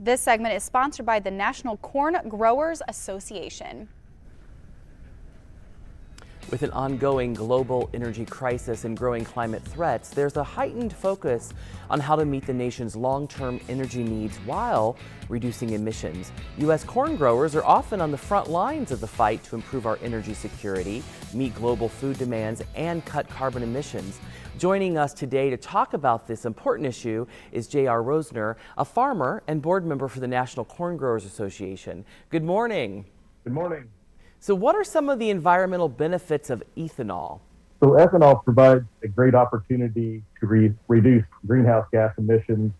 This segment is sponsored by the National Corn Growers Association. With an ongoing global energy crisis and growing climate threats, there's a heightened focus on how to meet the nation's long-term energy needs while reducing emissions. U.S. corn growers are often on the front lines of the fight to improve our energy security, meet global food demands, and cut carbon emissions. Joining us today to talk about this important issue is J.R. Roesner, a farmer and board member for the National Corn Growers Association. Good morning. Good morning. So what are some of the environmental benefits of ethanol? So ethanol provides a great opportunity to reduce greenhouse gas emissions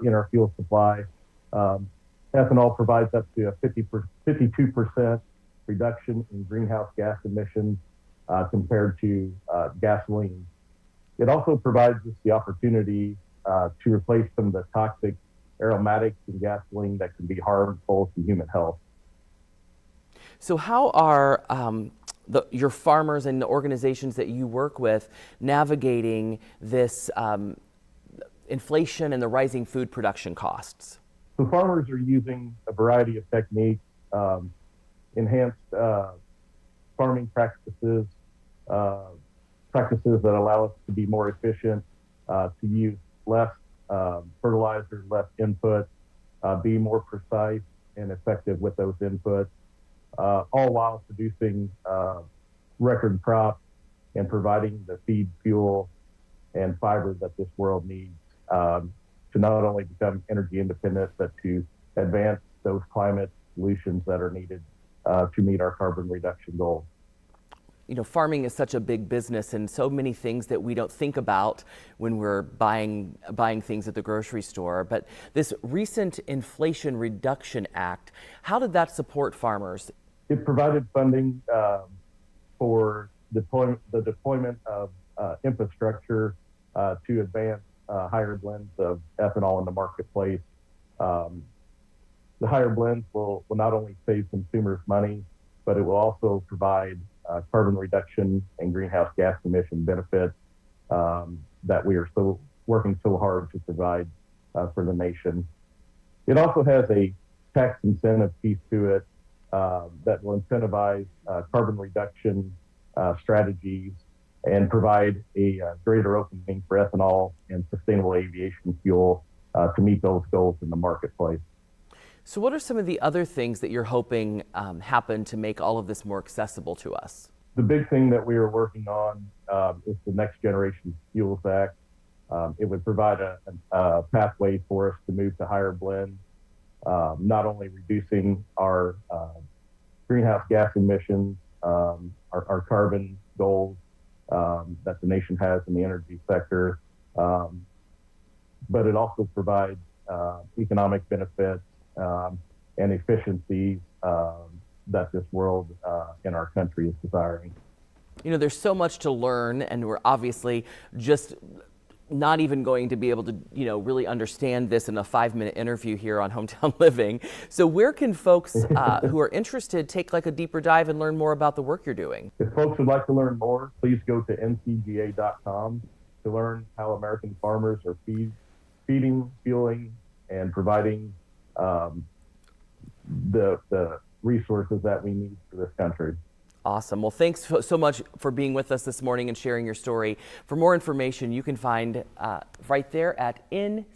in our fuel supply. Ethanol provides up to a 52% reduction in greenhouse gas emissions compared to gasoline. It also provides us the opportunity to replace some of the toxic aromatics in gasoline that can be harmful to human health. So how are your farmers and the organizations that you work with navigating this inflation and the rising food production costs? So farmers are using a variety of techniques, enhanced farming practices, practices that allow us to be more efficient, to use less fertilizer, less input, be more precise and effective with those inputs. All while producing record crops and providing the feed, fuel, and fiber that this world needs to not only become energy independent, but to advance those climate solutions that are needed to meet our carbon reduction goals. You know, farming is such a big business and so many things that we don't think about when we're buying things at the grocery store. But this recent Inflation Reduction Act, how did that support farmers? It provided funding for the deployment of infrastructure to advance higher blends of ethanol in the marketplace. The higher blends will not only save consumers money, but it will also provide carbon reduction and greenhouse gas emission benefits that we are working so hard to provide for the nation. It also has a tax incentive piece to it that will incentivize carbon reduction strategies and provide a greater opening for ethanol and sustainable aviation fuel to meet those goals in the marketplace. So what are some of the other things that you're hoping happen to make all of this more accessible to us? The big thing that we are working on is the Next Generation Fuels Act. It would provide a pathway for us to move to higher blends, not only reducing our greenhouse gas emissions, our carbon goals that the nation has in the energy sector, but it also provides economic benefits and efficiencies that this world in our country is desiring. You know, there's so much to learn, and we're obviously just not even going to be able to, really understand this in a 5-minute interview here on Hometown Living. So where can folks who are interested take like a deeper dive and learn more about the work you're doing? If folks would like to learn more, please go to ncga.com to learn how American farmers are feeding, fueling, and providing the resources that we need for this country. Awesome. Well, thanks so much for being with us this morning and sharing your story. For more information, you can find right there at ncga.com.